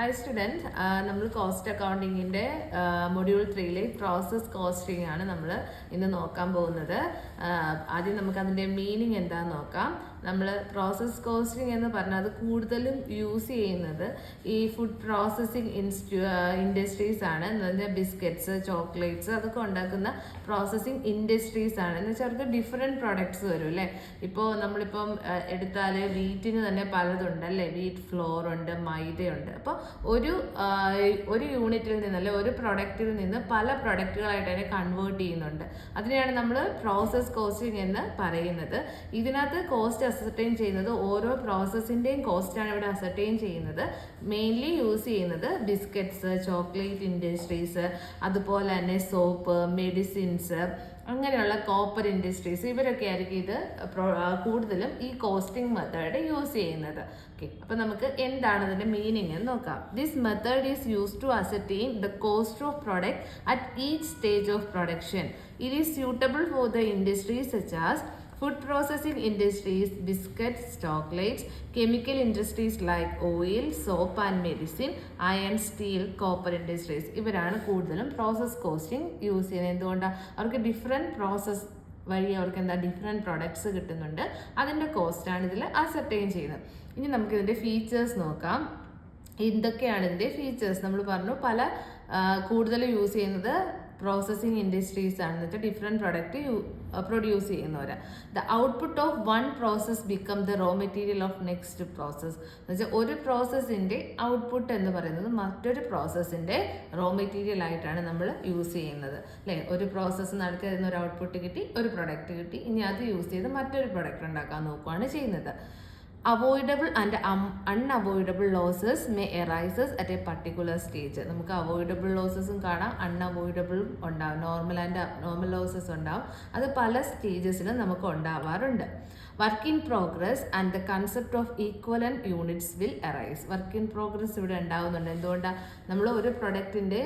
Hi student, നമ്മൾ cost അക്കൗണ്ടിങ്ങിൻ്റെ module 3 process costing ആണ് നമ്മൾ ഇന്ന് നോക്കാൻ പോകുന്നത്. ആദ്യം നമുക്കതിൻ്റെ മീനിങ് എന്താണെന്ന് നോക്കാം. നമ്മൾ പ്രോസസ് കോസ്റ്റിംഗ് എന്ന് പറഞ്ഞാൽ അത് കൂടുതലും യൂസ് ചെയ്യുന്നത് ഈ ഫുഡ് പ്രോസസ്സിങ് ഇൻഡസ്ട്രീസ് ആണ്. എന്ന് പറഞ്ഞാൽ ബിസ്ക്കറ്റ്സ്, ചോക്ലേറ്റ്സ് അതൊക്കെ ഉണ്ടാക്കുന്ന പ്രോസസ്സിങ് ഇൻഡസ്ട്രീസ് ആണ്. എന്ന് വെച്ചാൽ അവർക്ക് ഡിഫറെൻറ്റ് പ്രോഡക്ട്സ് വരും അല്ലേ. ഇപ്പോൾ നമ്മളിപ്പം എടുത്താൽ വീറ്റിന് തന്നെ പലതുണ്ട് അല്ലേ. വീറ്റ് ഫ്ലോർ ഉണ്ട്, മൈദയുണ്ട്. അപ്പോൾ ഒരു യൂണിറ്റിൽ നിന്ന് അല്ലെ ഒരു പ്രൊഡക്റ്റിൽ നിന്ന് പല പ്രൊഡക്റ്റുകളായിട്ട് അതിനെ കൺവേർട്ട് ചെയ്യുന്നുണ്ട്. അതിനെയാണ് നമ്മൾ പ്രോസസ് കോസ്റ്റിംഗ് എന്ന് പറയുന്നത്. ഇതിനകത്ത് കോസ്റ്റ് അസർട്ടൈൻ ചെയ്യുന്നത് ഓരോ പ്രോസസ്സിൻ്റെയും കോസ്റ്റാണ് ഇവിടെ അസർട്ടൈൻ ചെയ്യുന്നത്. മെയിൻലി യൂസ് ചെയ്യുന്നത് ബിസ്ക്കറ്റ്സ്, ചോക്ലേറ്റ് ഇൻഡസ്ട്രീസ്, അതുപോലെ തന്നെ സോപ്പ്, മെഡിസിൻസ്, അങ്ങനെയുള്ള കോപ്പർ ഇൻഡസ്ട്രീസ്, ഇവരൊക്കെ ആയിരിക്കും ഇത് കൂടുതലും ഈ കോസ്റ്റിംഗ് മെത്തേഡ് യൂസ് ചെയ്യുന്നത്. ഓക്കെ, അപ്പോൾ നമുക്ക് എന്താണ് അതിൻ്റെ മീനിങ് എന്ന് നോക്കാം. This method is use to ascertain the cost of product at each stage of production. It is suitable for the industries such as food processing industries, biscuits, chocolates, chemical industries like oil, soap and medicine, iron, steel, copper industries. ഇവരാണ് കൂടുതലും process costing use ചെയ്യുന്നത്. എന്തുകൊണ്ടാണ്? അവർക്ക് different process വഴി അവർക്ക് different products കിട്ടുന്നുണ്ട്. അതിൻ്റെ കോസ്റ്റാണ് ഇതിൽ അസർട്ടൈൻ ചെയ്യുന്നത്. ഇനി നമുക്കിതിൻ്റെ ഫീച്ചേഴ്സ് നോക്കാം. എന്തൊക്കെയാണ് ഇതിൻ്റെ ഫീച്ചേഴ്സ്? നമ്മൾ പറഞ്ഞു പല കൂടുതൽ യൂസ് ചെയ്യുന്നത് പ്രോസസ്സിങ് ഇൻഡസ്ട്രീസ് ആണെന്ന് വെച്ചാൽ ഡിഫറെൻറ്റ് പ്രൊഡക്റ്റ് പ്രൊഡ്യൂസ് ചെയ്യുന്നവർ. The output of one process become the raw material of next process. എന്ന് വെച്ചാൽ ഒരു പ്രോസസ്സിൻ്റെ ഔട്ട്പുട്ട് എന്ന് പറയുന്നത് മറ്റൊരു പ്രോസസ്സിൻ്റെ റോ മെറ്റീരിയൽ ആയിട്ടാണ് നമ്മൾ യൂസ് ചെയ്യുന്നത് അല്ലേ. ഒരു പ്രോസസ്സ് നടത്തി അതിന് ഒരു ഔട്ട്പുട്ട് കിട്ടി, ഒരു പ്രൊഡക്റ്റ് കിട്ടി, ഇനി അത് യൂസ് ചെയ്ത് മറ്റൊരു പ്രൊഡക്റ്റ് ഉണ്ടാക്കാൻ നോക്കുകയാണ് ചെയ്യുന്നത്. Avoidable and unavoidable losses may arises at A particular stage. നമുക്ക് അവോയ്ഡബിൾ ലോസസും കാണാം, അൺഅവോയ്ഡബിളും ഉണ്ടാവും, നോർമൽ ആൻഡ് അബ്നോർമൽ ലോസസ് ഉണ്ടാവും. അത് പല സ്റ്റേജസിലും നമുക്ക് ഉണ്ടാവാറുണ്ട്. Work in progress and the concept of equivalent units will arise. Work in progress ഇവിടെ ഉണ്ടാവുന്നുണ്ട്. എന്തുകൊണ്ടാണ്? നമ്മൾ ഒരു പ്രൊഡക്റ്റിൻ്റെ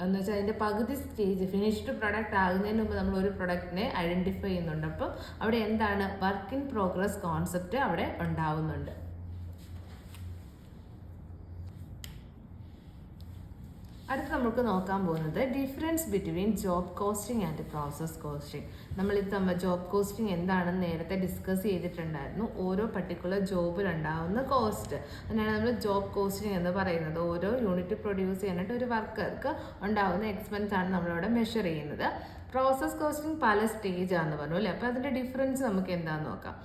എന്ന് വെച്ചാൽ അതിൻ്റെ പകുതി സ്റ്റേജ് ഫിനിഷ്ഡ് പ്രൊഡക്റ്റ് ആകുന്നതിന് മുമ്പ് നമ്മൾ ഒരു പ്രൊഡക്റ്റിനെ ഐഡൻറ്റിഫൈ ചെയ്യുന്നുണ്ട്. അപ്പം അവിടെ എന്താണ് വർക്ക് ഇൻ പ്രോഗ്രസ് കോൺസെപ്റ്റ് അവിടെ ഉണ്ടാവുന്നുണ്ട്. അടുത്ത് നമുക്ക് നോക്കാൻ പോകുന്നത് difference between job costing and process costing. നമ്മളിത് ജോബ് കോസ്റ്റിംഗ് എന്താണെന്ന് നേരത്തെ ഡിസ്കസ് ചെയ്തിട്ടുണ്ടായിരുന്നു. ഓരോ പർട്ടിക്കുലർ ജോബിലുണ്ടാവുന്ന കോസ്റ്റ് അതിനാണ് നമ്മൾ ജോബ് കോസ്റ്റിംഗ് എന്ന് പറയുന്നത്. ഓരോ യൂണിറ്റ് പ്രൊഡ്യൂസ് ചെയ്യാനായിട്ട് ഒരു വർക്കർക്ക് ഉണ്ടാവുന്ന എക്സ്പെൻസ് ആണ് നമ്മളിവിടെ മെഷർ ചെയ്യുന്നത്. പ്രോസസ് കോസ്റ്റിംഗ് പല സ്റ്റേജാണെന്ന് പറഞ്ഞു അല്ലേ. അപ്പോൾ അതിൻ്റെ ഡിഫറൻസ് നമുക്ക് എന്താണെന്ന് നോക്കാം.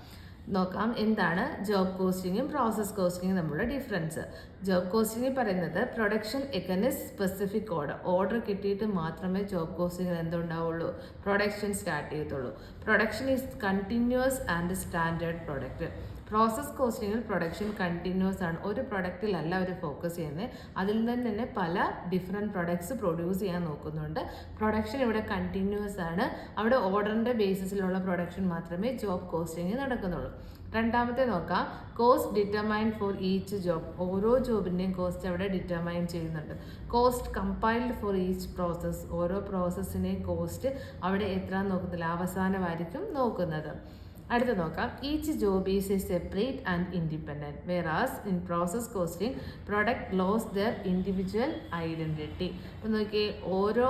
എന്താണ് ജോബ് കോസ്റ്റിങ്ങും പ്രോസസ് കോസ്റ്റിങ്ങും തമ്മിലുള്ള ഡിഫറൻസ്? ജോബ് കോസ്റ്റിംഗ് പറയുന്നത് പ്രൊഡക്ഷൻ എഗൈൻസ്റ്റ് സ്പെസിഫിക് ഓർഡർ കിട്ടിയിട്ട് മാത്രമേ ജോബ് കോസ്റ്റിംഗിൽ എന്തുണ്ടാവുള്ളൂ, പ്രൊഡക്ഷൻ സ്റ്റാർട്ട് ചെയ്യത്തുള്ളൂ. Production is continuous and standard product. Process കോസ്റ്റിങ്ങിൽ പ്രൊഡക്ഷൻ കണ്ടിന്യൂസ് ആണ്. ഒരു പ്രൊഡക്റ്റിലല്ല അവർ ഫോക്കസ് ചെയ്യുന്നത്, അതിൽ നിന്ന് തന്നെ പല ഡിഫറെൻറ്റ് പ്രൊഡക്ട്സ് പ്രൊഡ്യൂസ് ചെയ്യാൻ നോക്കുന്നുണ്ട്. പ്രൊഡക്ഷൻ ഇവിടെ കണ്ടിന്യൂസ് ആണ്. അവിടെ ഓർഡറിൻ്റെ ബേസിസിലുള്ള പ്രൊഡക്ഷൻ മാത്രമേ ജോബ് കോസ്റ്റിംഗ് നടക്കുന്നുള്ളൂ. രണ്ടാമത്തെ നോക്കാം, cost determined for each job. ഓരോ ജോബിൻ്റെയും കോസ്റ്റ് അവിടെ ഡിറ്റർമൈൻ ചെയ്യുന്നുണ്ട്. Cost compiled for each process. ഓരോ പ്രോസസ്സിൻ്റെയും കോസ്റ്റ് അവിടെ എത്ര നോക്കുന്നില്ല, അവസാനമായിരിക്കും നോക്കുന്നത്. അടുത്ത് നോക്കാം, each job is a separate and independent whereas in process costing product lose their individual identity. അപ്പോൾ നോക്കിയേ, ഓരോ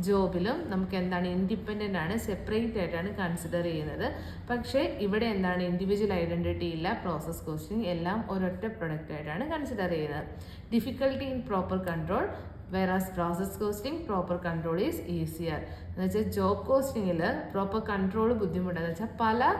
ജോബിലും നമുക്ക് എന്താണ് ഇൻഡിപെൻഡൻ്റ് ആണ്, സെപ്പറേറ്റ് ആയിട്ടാണ് കൺസിഡർ ചെയ്യുന്നത്. പക്ഷേ ഇവിടെ എന്താണ് ഇൻഡിവിജ്വൽ ഐഡൻറ്റിറ്റി ഇല്ല. പ്രോസസ് കോസ്റ്റിംഗ് എല്ലാം ഒരൊറ്റ പ്രൊഡക്റ്റ് ആയിട്ടാണ് കൺസിഡർ ചെയ്യുന്നത്. Difficulty in proper control whereas process costing proper control is easier. എന്ന് വെച്ചാൽ ജോബ് കോസ്റ്റിങ്ങിൽ പ്രോപ്പർ കൺട്രോൾ ബുദ്ധിമുട്ടാണെന്ന് വെച്ചാൽ പല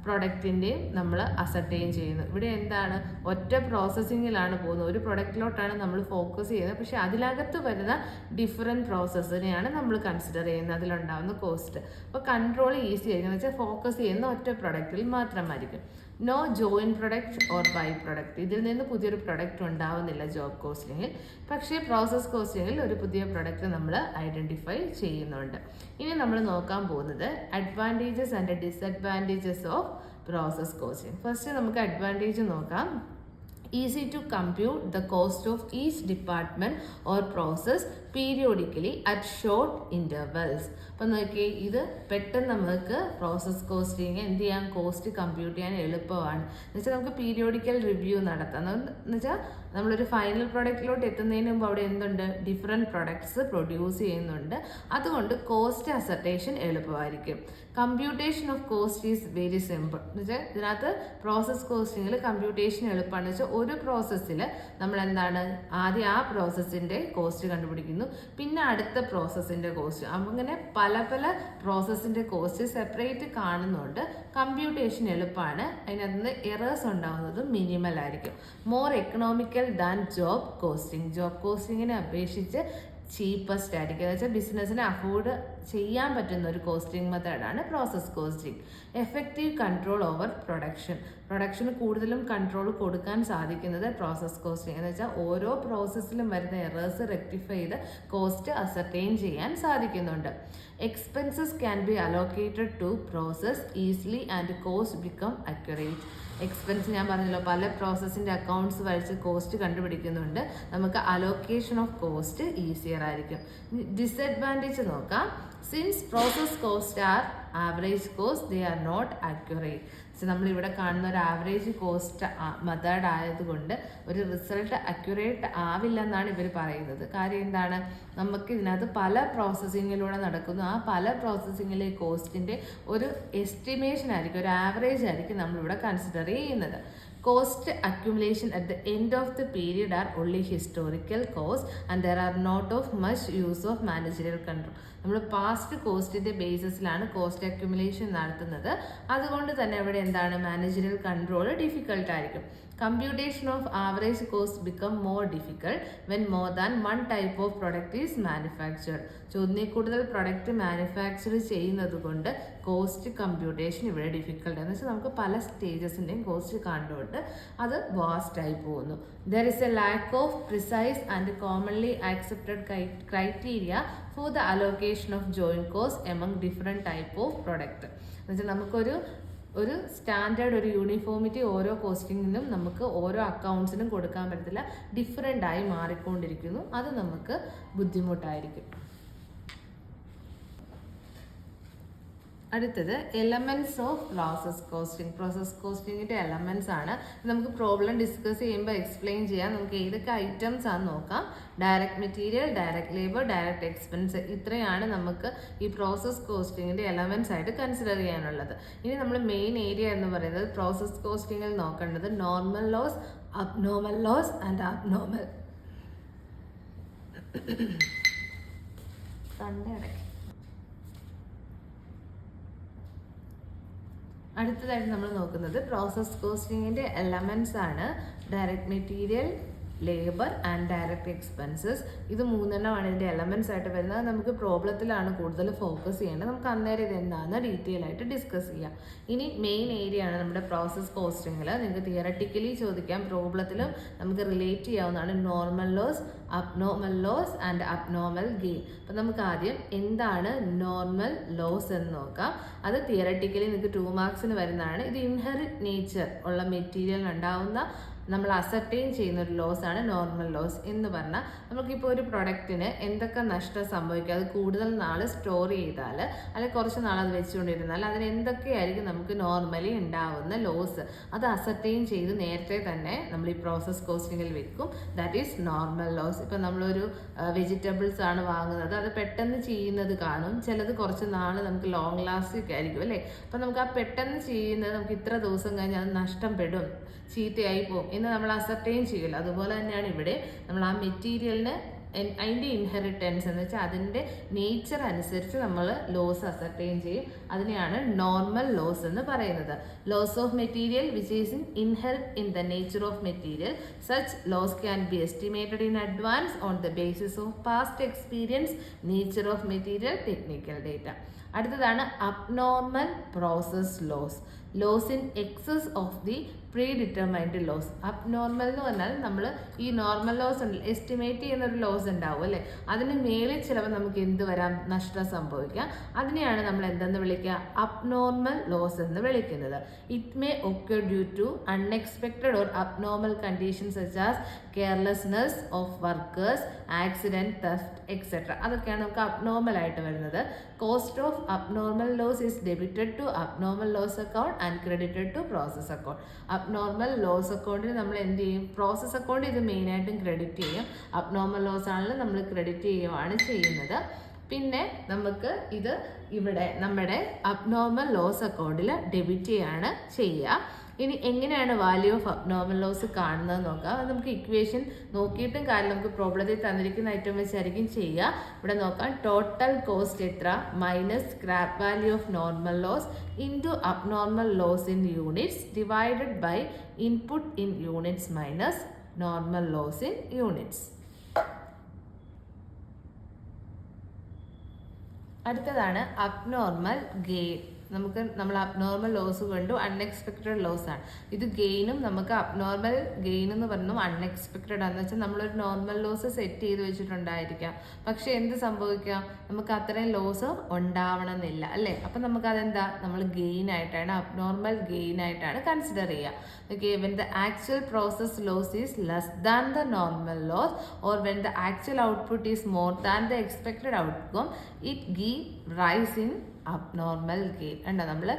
പ്രൊഡക്റ്റിൻ്റെയും നമ്മൾ അസർട്ടൈൻ ചെയ്യുന്നു. ഇവിടെ എന്താണ് ഒറ്റ പ്രോസസ്സിങ്ങിലാണ് പോകുന്നത്, ഒരു പ്രൊഡക്റ്റിലോട്ടാണ് നമ്മൾ ഫോക്കസ് ചെയ്യുന്നത്. പക്ഷേ അതിനകത്ത് വരുന്ന ഡിഫറെൻറ്റ് പ്രോസസ്സിനെയാണ് നമ്മൾ കൺസിഡർ ചെയ്യുന്നത്, അതിലുണ്ടാകുന്ന കോസ്റ്റ്. അപ്പോൾ കൺട്രോൾ ഈസി ആയിരിക്കും. എന്ന് വെച്ചാൽ ഫോക്കസ് ചെയ്യുന്ന ഒറ്റ പ്രൊഡക്റ്റിൽ മാത്രമായിരിക്കും. No join product or by product. ഇതിൽ നിന്ന് പുതിയൊരു പ്രൊഡക്റ്റ് ഉണ്ടാവുന്നില്ല ജോബ് കോസ്റ്റിങ്ങിൽ. പക്ഷേ പ്രോസസ് കോസ്റ്റിങ്ങിൽ ഒരു പുതിയ പ്രൊഡക്റ്റ് നമ്മൾ ഐഡൻറ്റിഫൈ ചെയ്യുന്നുണ്ട്. ഇനി നമ്മൾ നോക്കാൻ പോകുന്നത് advantages and disadvantages of process costing. First നമുക്ക് അഡ്വാൻറ്റേജ് നോക്കാം. easy to compute the cost of each department or process periodically at short intervals. അപ്പം നോക്കി, ഇത് പെട്ടെന്ന് നമുക്ക് പ്രോസസ് കോസ്റ്റിങ് എന്ത് ചെയ്യാൻ, കോസ്റ്റ് കമ്പ്യൂട്ട് ചെയ്യാൻ എളുപ്പമാണ്. എന്ന് വെച്ചാൽ നമുക്ക് പീരിയോഡിക്കൽ റിവ്യൂ നടത്താം. എന്ന് വെച്ചാൽ നമ്മളൊരു ഫൈനൽ പ്രൊഡക്റ്റിലോട്ട് എത്തുന്നതിന് മുമ്പ് അവിടെ എന്തുണ്ട്, ഡിഫറെൻറ്റ് പ്രൊഡക്ട്സ് പ്രൊഡ്യൂസ് ചെയ്യുന്നുണ്ട്. അതുകൊണ്ട് കോസ്റ്റ് അസർട്ടേഷൻ എളുപ്പമായിരിക്കും. Computation of cost is very simple എന്ന് വെച്ചാൽ ഇതിനകത്ത് പ്രോസസ് കോസ്റ്റിങ്ങിൽ കമ്പ്യൂട്ടേഷൻ എളുപ്പമാണെന്ന് വെച്ചാൽ ഒരു പ്രോസസ്സിൽ നമ്മൾ എന്താണ് ആദ്യം ആ പ്രോസസ്സിൻ്റെ കോസ്റ്റ് കണ്ടുപിടിക്കുന്നു, പിന്നെ അടുത്ത പ്രോസസ്സിൻ്റെ കോസ്റ്റ്, അങ്ങനെ പല പല പ്രോസസ്സിൻ്റെ കോസ്റ്റ് സെപ്പറേറ്റ് കാണുന്നുണ്ട്. കമ്പ്യൂട്ടേഷൻ എളുപ്പമാണ്, അതിനകത്ത് എറേഴ്സ് ഉണ്ടാകുന്നതും മിനിമൽ ആയിരിക്കും. More economical than job costing. Job കോസ്റ്റിങ്ങിനെ അപേക്ഷിച്ച് ചീപ്പസ്റ്റ് ആയിരിക്കും. എന്ന് വെച്ചാൽ ബിസിനസ്സിനെ അഫോർഡ് ചെയ്യാൻ പറ്റുന്ന ഒരു കോസ്റ്റിംഗ് മെത്തേഡാണ് process costing. Effective control over പ്രൊഡക്ഷന് കൂടുതലും കൺട്രോൾ കൊടുക്കാൻ സാധിക്കുന്നത് പ്രോസസ് കോസ്റ്റിംഗ്. എന്ന് വെച്ചാൽ ഓരോ പ്രോസസ്സിലും വരുന്ന എറേഴ്സ് റെക്ടിഫൈ ചെയ്ത് കോസ്റ്റ് അസർട്ടൈൻ ചെയ്യാൻ സാധിക്കുന്നുണ്ട്. Expenses can be allocated to process easily and cost become accurate. Expense ഞാൻ പറഞ്ഞല്ലോ, പല പ്രോസസ്സിൻ്റെ അക്കൗണ്ട്സ് വഴിച്ച് കോസ്റ്റ് കണ്ടുപിടിക്കുന്നുണ്ട്. നമുക്ക് അലോക്കേഷൻ ഓഫ് കോസ്റ്റ് ഈസിയർ ആയിരിക്കും. ഡിസഡ്വാൻറ്റേജ് നോക്കാം. Since process cost are average cost, they are not accurate. നമ്മളിവിടെ കാണുന്ന ഒരു ആവറേജ് കോസ്റ്റ് മെത്തേഡ് ആയതുകൊണ്ട് ഒരു റിസൾട്ട് അക്യുറേറ്റ് ആവില്ലെന്നാണ് ഇവർ പറയുന്നത്. കാര്യം എന്താണ്, നമുക്ക് ഇതിനകത്ത് പല പ്രോസസ്സിങ്ങിലൂടെ നടക്കുന്നു. ആ പല പ്രോസസ്സിങ്ങിലെ കോസ്റ്റിൻ്റെ ഒരു എസ്റ്റിമേഷൻ ആയിരിക്കും, ഒരു ആവറേജ് ആയിരിക്കും നമ്മളിവിടെ കൺസിഡർ ചെയ്യുന്നത്. Cost accumulation at the end of the period are only historical cost and there are not of much use of managerial control. നമ്മൾ പാസ്റ്റ് കോസ്റ്റിൻ്റെ ബേസിസിലാണ് കോസ്റ്റ് അക്യുമുലേഷൻ നടത്തുന്നത്. അതുകൊണ്ട് തന്നെ അവിടെ എന്താണ്, മാനേജറിയൽ കൺട്രോൾ ഡിഫിക്കൽട്ട് ആയിരിക്കും. Computation of average cost become more difficult when more than one type of product is manufactured. ഒന്നിൽ കൂടുതൽ product manufacture ചെയ്യുന്നത് കൊണ്ട് കോസ്റ്റ് കമ്പ്യൂട്ടേഷൻ ഇവിടെ ഡിഫിക്കൽട്ട്. എന്ന് വെച്ചാൽ നമുക്ക് പല സ്റ്റേജസിൻ്റെയും കോസ്റ്റ് കണ്ടുകൊണ്ട് അത് വാസ്റ്റായി പോകുന്നു. There is A lack of precise and commonly accepted criteria for the allocation of joint cost among different type of product. എന്ന് വെച്ചാൽ നമുക്കൊരു സ്റ്റാൻഡേർഡ്, ഒരു യൂണിഫോമിറ്റി ഓരോ കോസ്റ്റിങ്ങിനും നമുക്ക് ഓരോ അക്കൗണ്ട്സിനും കൊടുക്കാൻ പറ്റത്തില്ല. ഡിഫറെൻ്റ് ആയി മാറിക്കൊണ്ടിരിക്കുന്നു. അത് നമുക്ക് ബുദ്ധിമുട്ടായിരിക്കും. അടുത്തത് elements of process costing. Process കോസ്റ്റിങ്ങിൻ്റെ എലമെൻറ്റ്സ് ആണ്. നമുക്ക് പ്രോബ്ലം ഡിസ്കസ് ചെയ്യുമ്പോൾ എക്സ്പ്ലെയിൻ ചെയ്യാം. നമുക്ക് ഏതൊക്കെ ഐറ്റംസ് ആണെന്ന് നോക്കാം. Direct material, direct labour, direct expense, ഇത്രയാണ് നമുക്ക് ഈ പ്രോസസ് കോസ്റ്റിങ്ങിൻ്റെ എലമെൻറ്റ്സ് ആയിട്ട് കൺസിഡർ ചെയ്യാനുള്ളത്. ഇനി നമ്മൾ മെയിൻ ഏരിയ എന്ന് പറയുന്നത് പ്രോസസ് കോസ്റ്റിങ്ങിൽ നോക്കേണ്ടത് normal loss, abnormal loss and abnormal അടുത്തതായിട്ട് നമ്മൾ നോക്കുന്നത് പ്രോസസ് കോസ്റ്റിങ്ങിൻ്റെ എലമെൻറ്റ്സ് ആണ്. Direct material, labour and direct expenses. ഇത് മൂന്നെണ്ണമാണ് ഇതിൻ്റെ എലമെൻറ്റ്സ് ആയിട്ട് വരുന്നത്. നമുക്ക് പ്രോബ്ലത്തിലാണ് കൂടുതൽ ഫോക്കസ് ചെയ്യേണ്ടത്. നമുക്ക് അന്നേരം ഇത് എന്താണെന്ന് ഡീറ്റെയിൽ ആയിട്ട് ഡിസ്കസ് ചെയ്യാം. ഇനി മെയിൻ ഏരിയ ആണ് നമ്മുടെ പ്രോസസ് കോസ്റ്റിങ്ങിൽ. നിങ്ങൾക്ക് തിയററ്റിക്കലി ചോദിക്കാം, പ്രോബ്ലത്തിലും നമുക്ക് റിലേറ്റ് ചെയ്യാവുന്നതാണ്. Normal loss, abnormal loss and abnormal gain. അപ്പം നമുക്ക് ആദ്യം എന്താണ് നോർമൽ ലോസ് എന്ന് നോക്കാം. അത് തിയററ്റിക്കലി നിങ്ങൾക്ക് 2 മാർക്സിന് വരുന്നതാണ്. ഇത് ഇൻഹെറിറ്റ് നേച്ചർ ഉള്ള മെറ്റീരിയൽ ഉണ്ടാവുന്ന നമ്മൾ അസർട്ടൈൻ ചെയ്യുന്ന ഒരു ലോസ് ആണ് നോർമൽ ലോസ് എന്ന് പറഞ്ഞാൽ. നമുക്കിപ്പോൾ ഒരു പ്രൊഡക്റ്റിന് എന്തൊക്കെ നഷ്ടം സംഭവിക്കുക, അത് കൂടുതൽ നാൾ സ്റ്റോർ ചെയ്താൽ അല്ലെങ്കിൽ കുറച്ച് നാൾ അത് വെച്ചുകൊണ്ടിരുന്നാൽ അതിന് എന്തൊക്കെയായിരിക്കും നമുക്ക് നോർമലി ഉണ്ടാവുന്ന ലോസ്, അത് അസർട്ടൈൻ ചെയ്ത് നേരത്തെ തന്നെ നമ്മൾ ഈ പ്രോസസ് കോസ്റ്റിങ്ങിൽ വെക്കും. That is normal loss. ഇപ്പം നമ്മളൊരു വെജിറ്റബിൾസ് ആണ് വാങ്ങുന്നത്, അത് പെട്ടെന്ന് ചെയ്യുന്നത് കാണും, ചിലത് കുറച്ച് നാൾ നമുക്ക് ലോങ് ലാസ്റ്റിക് ആയിരിക്കും അല്ലേ. അപ്പം നമുക്ക് ആ പെട്ടെന്ന് ചെയ്യുന്നത് നമുക്ക് ഇത്ര ദിവസം കഴിഞ്ഞ് അത് നഷ്ടപ്പെടും, ചീത്തയായി പോകും എന്ന് നമ്മൾ അസർട്ടൈൻ ചെയ്യില്ല. അതുപോലെ തന്നെയാണ് ഇവിടെ നമ്മൾ ആ മെറ്റീരിയലിന് അതിൻ്റെ ഇൻഹെറിറ്റൻസ് എന്ന് വെച്ചാൽ അതിൻ്റെ നേച്ചർ അനുസരിച്ച് നമ്മൾ ലോസ് അസർട്ടൈൻ ചെയ്യും. അതിനെയാണ് നോർമൽ ലോസ് എന്ന് പറയുന്നത്. Loss of material which is inherit in the nature of material. Such loss can be estimated in advance on the basis of past experience, nature of material, technical data. അടുത്തതാണ് abnormal process loss. Loss in excess of the predetermined loss. Abnormal എന്ന് പറഞ്ഞാൽ നമ്മൾ ഈ normal loss ഉണ്ട്, estimate ചെയ്യുന്നൊരു loss ഉണ്ടാവും അല്ലേ, അതിന് മേളിൽ ചിലപ്പോൾ നമുക്ക് എന്ത് വരാം, നഷ്ടം സംഭവിക്കാം. അതിനെയാണ് നമ്മൾ എന്തെന്ന് വിളിക്കുക, അബ്നോർമൽ ലോസ് എന്ന് വിളിക്കുന്നത്. It may occur due to unexpected or abnormal conditions such as carelessness of workers, accident, theft etcetera. അതൊക്കെയാണ് നമുക്ക് അബ്നോർമൽ ആയിട്ട് വരുന്നത്. Cost of abnormal loss is debited to abnormal loss account and credited to process account. Abnormal loss അക്കൗണ്ടിൽ നമ്മൾ എന്ത് ചെയ്യും? Process account ഇത് മെയിനായിട്ടും ക്രെഡിറ്റ് ചെയ്യും. അബ്നോർമൽ ലോസ് ആണെങ്കിലും നമ്മൾ ക്രെഡിറ്റ് ചെയ്യുകയാണ് ചെയ്യുന്നത്. പിന്നെ നമുക്ക് ഇത് ഇവിടെ നമ്മുടെ അബ്നോർമൽ ലോസ് അക്കൗണ്ടിൽ ഡെബിറ്റ് ചെയ്യാണ് ചെയ്യുക. ഇനി എങ്ങനെയാണ് വാല്യൂ ഓഫ് അബ്നോർമൽ ലോസ് കാണുന്നത് നോക്കാം. അത് നമുക്ക് ഇക്വേഷൻ നോക്കിയിട്ടും കാര്യം നമുക്ക് പ്രോബ്ലത്തിൽ തന്നിരിക്കുന്ന ഐറ്റം വെച്ചായിരിക്കും ചെയ്യുക. ഇവിടെ നോക്കാം, ടോട്ടൽ കോസ്റ്റ് എത്ര minus scrap value of normal loss into abnormal loss in units divided by input in units minus normal loss in units. അടുത്തതാണ് അബ്നോർമൽ ഗെയിൻ. നമ്മൾ അബ്നോർമൽ ലോസ് കണ്ടു, അൺഎക്സ്പെക്റ്റഡ് ലോസ് ആണ്. ഇത് ഗെയിനും നമുക്ക് അബ്നോർമൽ ഗെയിൻ എന്ന് പറഞ്ഞു unexpected ആണെന്ന് വെച്ചാൽ നമ്മളൊരു നോർമൽ ലോസ് സെറ്റ് ചെയ്ത് വെച്ചിട്ടുണ്ടായിരിക്കാം. പക്ഷെ എന്ത് സംഭവിക്കാം? നമുക്ക് അത്രയും ലോസ് ഉണ്ടാവണമെന്നില്ല അല്ലേ? അപ്പം നമുക്ക് അതെന്താ, നമ്മൾ ഗെയിൻ ആയിട്ടാണ്, അബ്നോർമൽ ഗെയിൻ ആയിട്ടാണ് കൺസിഡർ ചെയ്യുക. Okay, when the actual process loss is less than the normal loss or when the actual output is more than the expected outcome, it give rise in abnormal gain. ഉണ്ടോ, നമ്മൾ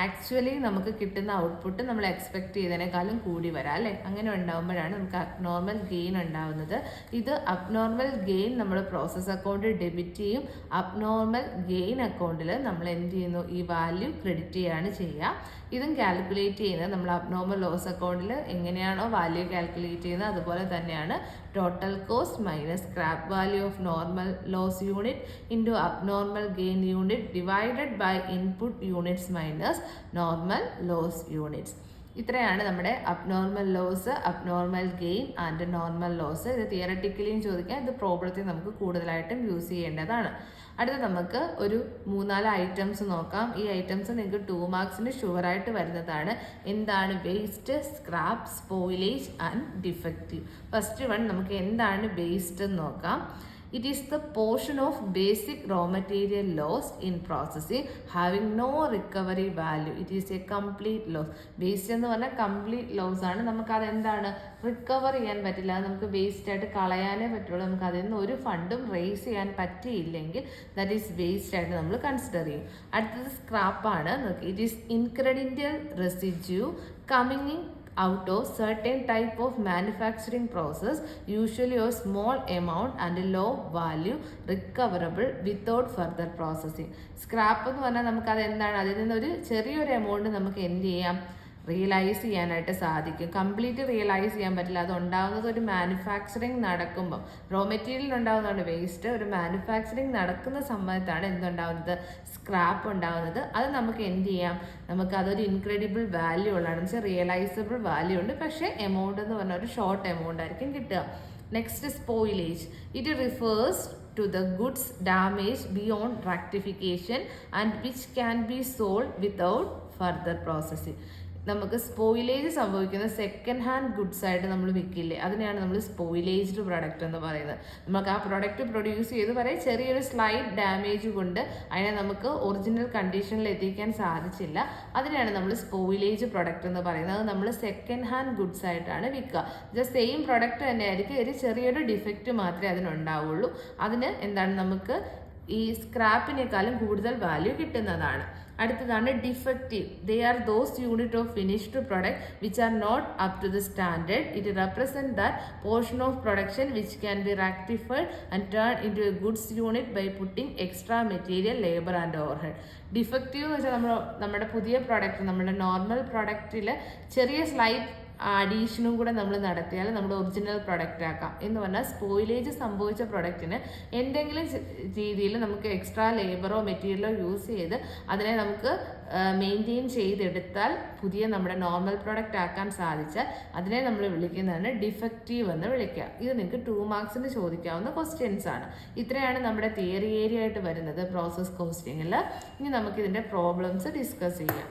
actually നമുക്ക് കിട്ടുന്ന output നമ്മൾ expect ചെയ്തതിനേക്കാളും കൂടി വരാം അല്ലേ? അങ്ങനെ ഉണ്ടാകുമ്പോഴാണ് നമുക്ക് അബ്നോർമൽ ഗെയിൻ ഉണ്ടാകുന്നത്. ഇത് അബ്നോർമൽ ഗെയിൻ നമ്മൾ പ്രോസസ് അക്കൗണ്ടിൽ ഡെബിറ്റ് ചെയ്യും. അബ്നോർമൽ ഗെയിൻ അക്കൗണ്ടിൽ നമ്മൾ എന്ത് ചെയ്യുന്നു? ഈ വാല്യൂ ക്രെഡിറ്റ് ചെയ്യുകയാണ് ചെയ്യുക. ഇതും കാൽക്കുലേറ്റ് ചെയ്യുന്നത് നമ്മൾ അബ്നോർമൽ ലോസ് അക്കൗണ്ടിൽ എങ്ങനെയാണോ വാല്യൂ കാൽക്കുലേറ്റ് ചെയ്യുന്നത് അതുപോലെ തന്നെയാണ്. Total cost minus scrap value of normal loss unit into abnormal gain unit divided by input units minus normal loss units. ഇത്രയാണ് നമ്മുടെ abnormal loss, abnormal gain and normal loss. ഇത് തിയററ്റിക്കലിയും ചോദിക്കാം, ഇത് പ്രോബ്ലത്തിൽ നമുക്ക് കൂടുതലായിട്ടും യൂസ് ചെയ്യേണ്ടതാണ്. അടുത്ത നമുക്ക് ഒരു 3-4 ഐറ്റംസ് നോക്കാം. ഈ ഐറ്റംസ് നിങ്ങൾക്ക് 2 മാർക്സിന് ഷുവറായിട്ട് വരുന്നതാണ്. എന്താണ്? Waste, scrap, spoilage and defective. First one നമുക്ക് എന്താണ് വേസ്റ്റ് എന്ന് നോക്കാം. It is the portion of basic raw material lost in processing having no recovery value. It is a complete loss. Waste എന്ന് പറഞ്ഞാൽ കംപ്ലീറ്റ് ലോസ് ആണ്. നമുക്കത് എന്താണ്? Recover ചെയ്യാൻ പറ്റില്ല. നമുക്ക് വേസ്റ്റ് ആയിട്ട് കളയാനേ പറ്റുള്ളൂ. നമുക്ക് അതിൽ നിന്ന് ഒരു ഫണ്ടും റേസ് ചെയ്യാൻ പറ്റിയില്ലെങ്കിൽ ദാറ്റ് ഈസ് വേസ്റ്റ് ആയിട്ട് നമ്മൾ കൺസിഡർ ചെയ്യും. അടുത്തത് സ്ക്രാപ്പാണ്. It is incidental residue coming in out of certain type of manufacturing process, usually a small amount and a low value recoverable without further processing. Scrap എന്ന് പറഞ്ഞാൽ നമുക്കത് എന്താണ്? അതിൽ നിന്നൊരു ചെറിയൊരു എമൗണ്ട് നമുക്ക് എന്ത് ചെയ്യാം? റിയലൈസ് ചെയ്യാനായിട്ട് സാധിക്കും. കംപ്ലീറ്റ് റിയലൈസ് ചെയ്യാൻ പറ്റില്ല. അത് ഉണ്ടാകുന്നത് ഒരു മാനുഫാക്ചറിങ് നടക്കുമ്പോൾ. റോ മെറ്റീരിയൽ ഉണ്ടാകുന്നതാണ് വേസ്റ്റ്. ഒരു മാനുഫാക്ചറിങ് നടക്കുന്ന സമയത്താണ് എന്തുണ്ടാകുന്നത്? സ്ക്രാപ്പ് ഉണ്ടാകുന്നത്. അത് നമുക്ക് എന്ത് ചെയ്യാം? നമുക്ക് അതൊരു ഇൻക്രെഡിബിൾ വാല്യൂ ഉള്ളതാണ്. എന്ന് വെച്ചാൽ റിയലൈസബിൾ വാല്യൂ ഉണ്ട്, പക്ഷേ എമൗണ്ട് എന്ന് പറഞ്ഞാൽ ഒരു ഷോർട്ട് എമൗണ്ട് ആയിരിക്കും കിട്ടുക. Next spoilage. It refers to the goods damaged beyond rectification and which can be sold without further processing. നമുക്ക് സ്പോയിലേജ് സംഭവിക്കുന്ന സെക്കൻഡ് ഹാൻഡ് ഗുഡ്സ് ആയിട്ട് നമ്മൾ വിൽക്കില്ലേ, അതിനെയാണ് നമ്മൾ സ്പോയിലേജ്ഡ് പ്രൊഡക്റ്റ് എന്ന് പറയുന്നത്. നമുക്ക് ആ പ്രൊഡക്റ്റ് പ്രൊഡ്യൂസ് ചെയ്ത് പറയാം ചെറിയൊരു സ്ലൈറ്റ് ഡാമേജ് കൊണ്ട് അതിനെ നമുക്ക് ഒറിജിനൽ കണ്ടീഷനിൽ എത്തിക്കാൻ സാധിച്ചില്ല, അതിനെയാണ് നമ്മൾ സ്പോയിലേജ് പ്രൊഡക്റ്റ് എന്ന് പറയുന്നത്. അത് നമ്മൾ സെക്കൻഡ് ഹാൻഡ് ഗുഡ്സ് ആയിട്ടാണ് വിൽക്കുക. ഇത് സെയിം പ്രൊഡക്റ്റ് തന്നെ ആയിരിക്കും, ഒരു ചെറിയൊരു ഡിഫക്റ്റ് മാത്രമേ അതിനുണ്ടാവുള്ളൂ. അതിന് എന്താണ് നമുക്ക് ഈ സ്ക്രാപ്പിനേക്കാളും കൂടുതൽ വാല്യൂ കിട്ടുന്നതാണ്. അടുത്തതാണ് defective. They are those unit of finished product which are not up to the standard. It represent that portion of production which can be rectified and turn in to a goods unit by putting extra material, labour and overhead. Defective എന്ന് വെച്ചാൽ നമ്മുടെ പുതിയ product, നമ്മുടെ normal പ്രൊഡക്റ്റിൽ ചെറിയ slight അഡീഷനും കൂടെ നമ്മൾ നടത്തിയാൽ നമ്മുടെ ഒറിജിനൽ പ്രൊഡക്റ്റ് ആക്കാം എന്ന് പറഞ്ഞാൽ സ്പോയിലേജ് സംഭവിച്ച പ്രൊഡക്റ്റിന് എന്തെങ്കിലും രീതിയിൽ നമുക്ക് എക്സ്ട്രാ ലേബറോ മെറ്റീരിയലോ യൂസ് ചെയ്ത് അതിനെ നമുക്ക് മെയിൻറ്റെയിൻ ചെയ്തെടുത്താൽ പുതിയ നമ്മുടെ നോർമൽ പ്രൊഡക്റ്റ് ആക്കാൻ സാധിച്ചാൽ അതിനെ നമ്മൾ വിളിക്കുന്നതാണ് ഡിഫക്റ്റീവ് എന്ന് വിളിക്കുക. ഇത് നിങ്ങൾക്ക് 2 മാർക്സിന് ചോദിക്കാവുന്ന ക്വസ്റ്റ്യൻസ് ആണ്. ഇത്രയാണ് നമ്മുടെ തിയറി ഏരിയ ആയിട്ട് വരുന്നത് പ്രോസസ് കോസ്റ്റിങ്ങിൽ. ഇനി നമുക്കിതിൻ്റെ പ്രോബ്ലംസ് ഡിസ്കസ് ചെയ്യാം.